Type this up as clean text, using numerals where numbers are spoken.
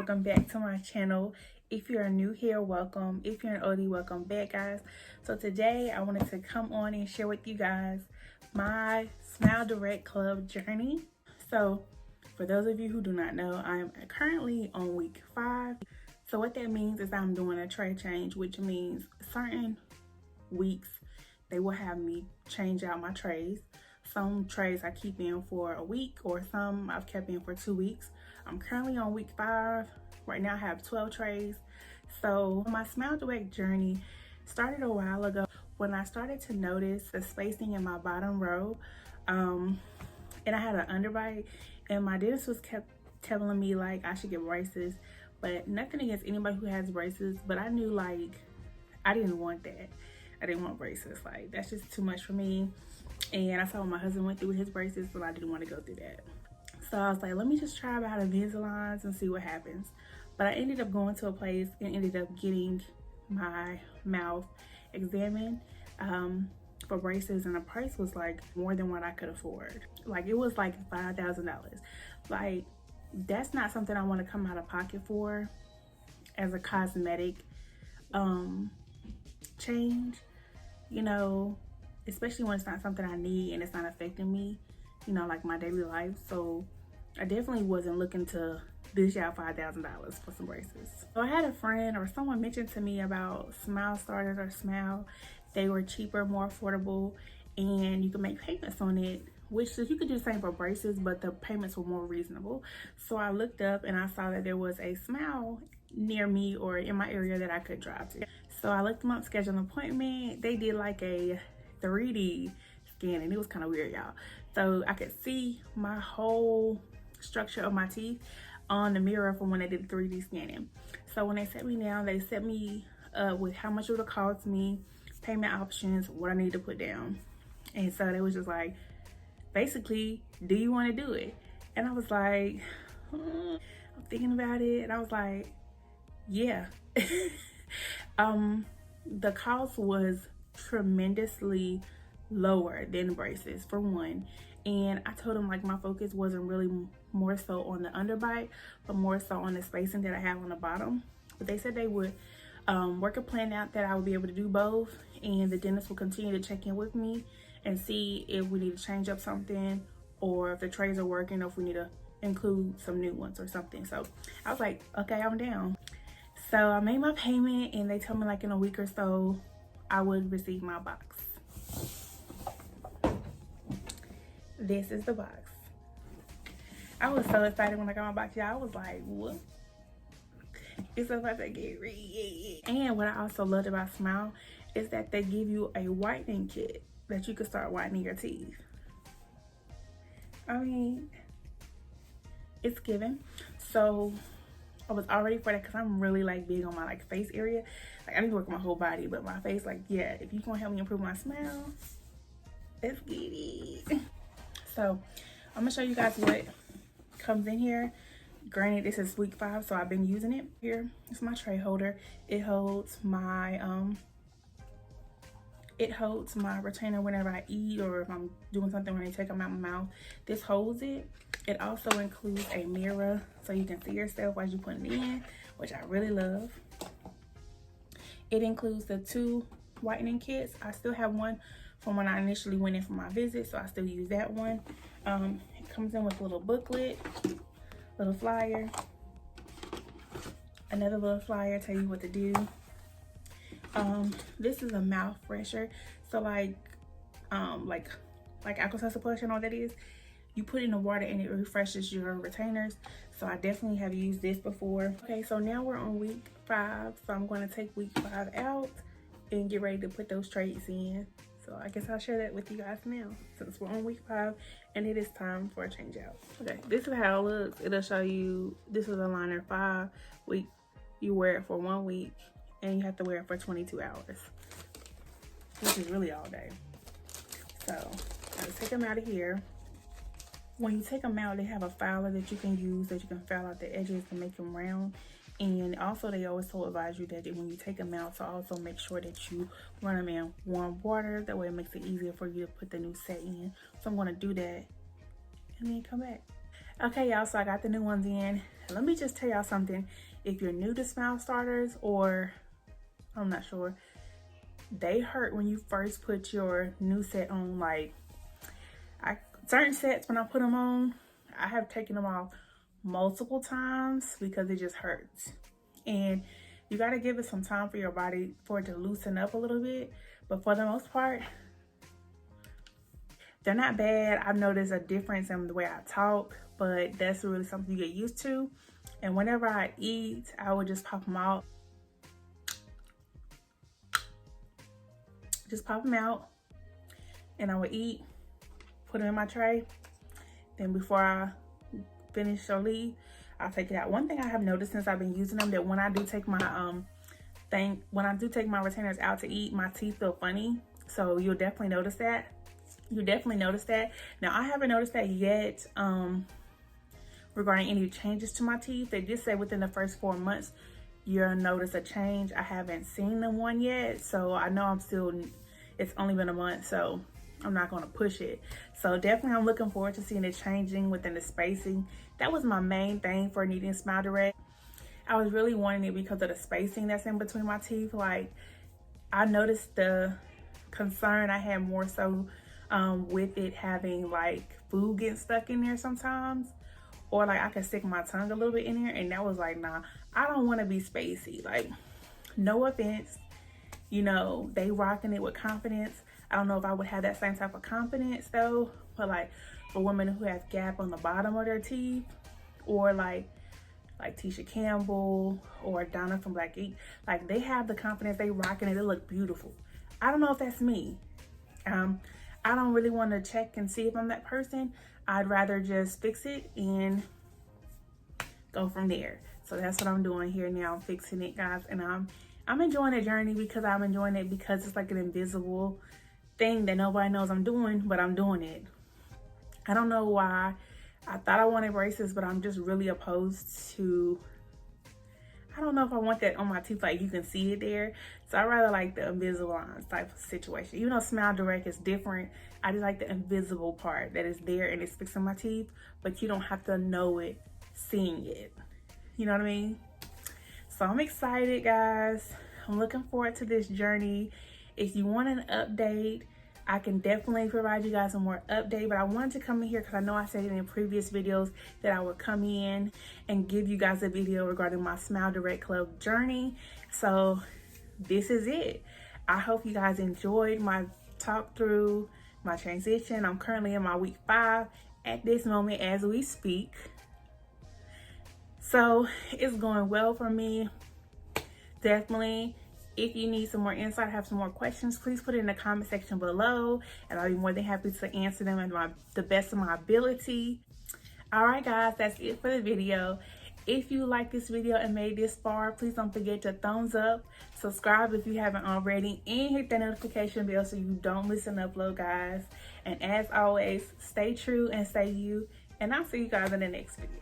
welcome back to my channel. If you're new here, welcome. If you're an oldie, welcome back, guys. So today I wanted to come on and share with you guys my Smile Direct Club journey. So for those of you who do not know, I am currently on week 5. So what that means is I'm doing a tray change, which means certain weeks they will have me change out my trays. Some trays I keep in for a week, or some I've kept in for 2 weeks. I'm currently on week 5. Right now I have 12 trays. So my Smile Direct journey started a while ago when I started to notice the spacing in my bottom row. And I had an underbite, and my dentist was kept telling me like I should get braces, but nothing against anybody who has braces, but I knew like I didn't want that. I didn't want braces. Like, that's just too much for me. And I saw what my husband went through with his braces, but I didn't want to go through that. So I was like, let me just try out Invisalign and see what happens. But I ended up going to a place and ended up getting my mouth examined for braces, and the price was like more than what I could afford. Like, it was like $5,000. Like, that's not something I want to come out of pocket for as a cosmetic change, you know, especially when it's not something I need and it's not affecting me, you know, like my daily life. So I definitely wasn't looking to dish out $5,000 for some braces. So I had a friend or someone mentioned to me about Smile Starters or Smile. They were cheaper, more affordable, and you can make payments on it, which you could do the same for braces, but the payments were more reasonable. So I looked up and I saw that there was a Smile near me or in my area that I could drive to. So I looked them up, scheduled an appointment. They did like a 3D scan, and it was kind of weird, y'all. So I could see my whole structure of my teeth on the mirror from when they did the 3D scanning. So when they set me down, they set me up with how much it would cost me, payment options, what I need to put down. And so they was just like, basically, do you want to do it? And I was like, I'm thinking about it, and I was like, yeah. The cost was tremendously lower than braces, for one. And I told them like my focus wasn't really more so on the underbite, but more so on the spacing that I have on the bottom. But they said they would work a plan out that I would be able to do both, and the dentist will continue to check in with me and see if we need to change up something, or if the trays are working, or if we need to include some new ones or something. So I was like, okay, I'm down. So I made my payment, and they told me like in a week or so I would receive my box. This is the box. I was so excited when I got my box, y'all. I was like, what? It's about to get real. And what I also loved about Smile is that they give you a whitening kit that you can start whitening your teeth. I mean, it's given. So I was all ready for that, because I'm really like big on my like face area. Like, I need to work on my whole body, but my face, like, yeah, if you gonna help me improve my smile, let's get it. So I'm gonna show you guys what comes in here. Granted, this is week 5, so I've been using it. Here, it's my tray holder. It holds my retainer whenever I eat, or if I'm doing something when I take them out of my mouth. This holds it. It also includes a mirror, so you can see yourself as you put it in, which I really love. It includes the 2 whitening kits. I still have one from when I initially went in for my visit, so I still use that one. It comes in with a little booklet, little flyer, another little flyer tell you what to do. This is a mouth fresher. So like Alka-Seltzer Plus, you know what that is? You put it in the water and it refreshes your retainers. So I definitely have used this before. Okay, so now we're on week 5. So I'm going to take week 5 out and get ready to put those trays in. So I guess I'll share that with you guys now, since we're on week 5 and it is time for a change out. Okay, this is how it looks. It'll show you, this is a liner 5 week. You wear it for 1 week and you have to wear it for 22 hours, which is really all day. So I'll take them out of here. When you take them out, they have a filer that you can use, that you can file out the edges to make them round. And also, they always advise you that when you take them out, to also make sure that you run them in warm water. That way it makes it easier for you to put the new set in. So I'm going to do that and then come back. Okay, y'all, so I got the new ones in. Let me just tell y'all something. If you're new to Smile Starters, or I'm not sure, they hurt when you first put your new set on. Like, certain sets, when I put them on, I have taken them off multiple times because it just hurts. And you got to give it some time for your body for it to loosen up a little bit. But for the most part, they're not bad. I've noticed a difference in the way I talk, but that's really something you get used to. And whenever I eat, I would just pop them out. Just pop them out, and I would eat, put them in my tray. Then before I finish or leave, I'll take it out. One thing I have noticed since I've been using them, that when I do take my retainers out to eat, my teeth feel funny. So you'll definitely notice that. Now, I haven't noticed that yet regarding any changes to my teeth. They did say within the first 4 months you'll notice a change. I haven't seen them one yet, so I know it's only been a month, so I'm not going to push it. So definitely I'm looking forward to seeing it changing within the spacing. That was my main thing for needing Smile Direct. I was really wanting it because of the spacing that's in between my teeth. Like, I noticed the concern I had more so with it having like food getting stuck in there sometimes, or like I could stick my tongue a little bit in there, and that was like, nah, I don't want to be spacey. Like, no offense, you know, they rocking it with confidence. I don't know if I would have that same type of confidence though, but like for women who have gap on the bottom of their teeth, or like Tisha Campbell or Donna from Black Ink, like they have the confidence, they rocking it, they look beautiful. I don't know if that's me. I don't really want to check and see if I'm that person. I'd rather just fix it and go from there. So that's what I'm doing here now. I'm fixing it, guys, and I'm enjoying the journey because I'm enjoying it because it's like an invisible thing that nobody knows I'm doing, but I'm doing it. I don't know why. I thought I wanted braces, but I'm just really opposed to, I don't know if I want that on my teeth, like you can see it there. So I rather like the invisible lines type of situation. Even though Smile Direct is different, I just like the invisible part that is there and it's fixing my teeth, but you don't have to know it seeing it. You know what I mean? So I'm excited, guys. I'm looking forward to this journey. If you want an update, I can definitely provide you guys a more update, but I wanted to come in here because I know I said it in previous videos that I would come in and give you guys a video regarding my Smile Direct Club journey. So this is it. I hope you guys enjoyed my talk through my transition. I'm currently in my week 5 at this moment as we speak. So it's going well for me. Definitely. If you need some more insight, have some more questions, please put it in the comment section below, and I'll be more than happy to answer them at the best of my ability. All right, guys, that's it for the video. If you like this video and made this far, please don't forget to thumbs up, subscribe if you haven't already, and hit that notification bell so you don't miss an upload, guys. And as always, stay true and stay you, and I'll see you guys in the next video.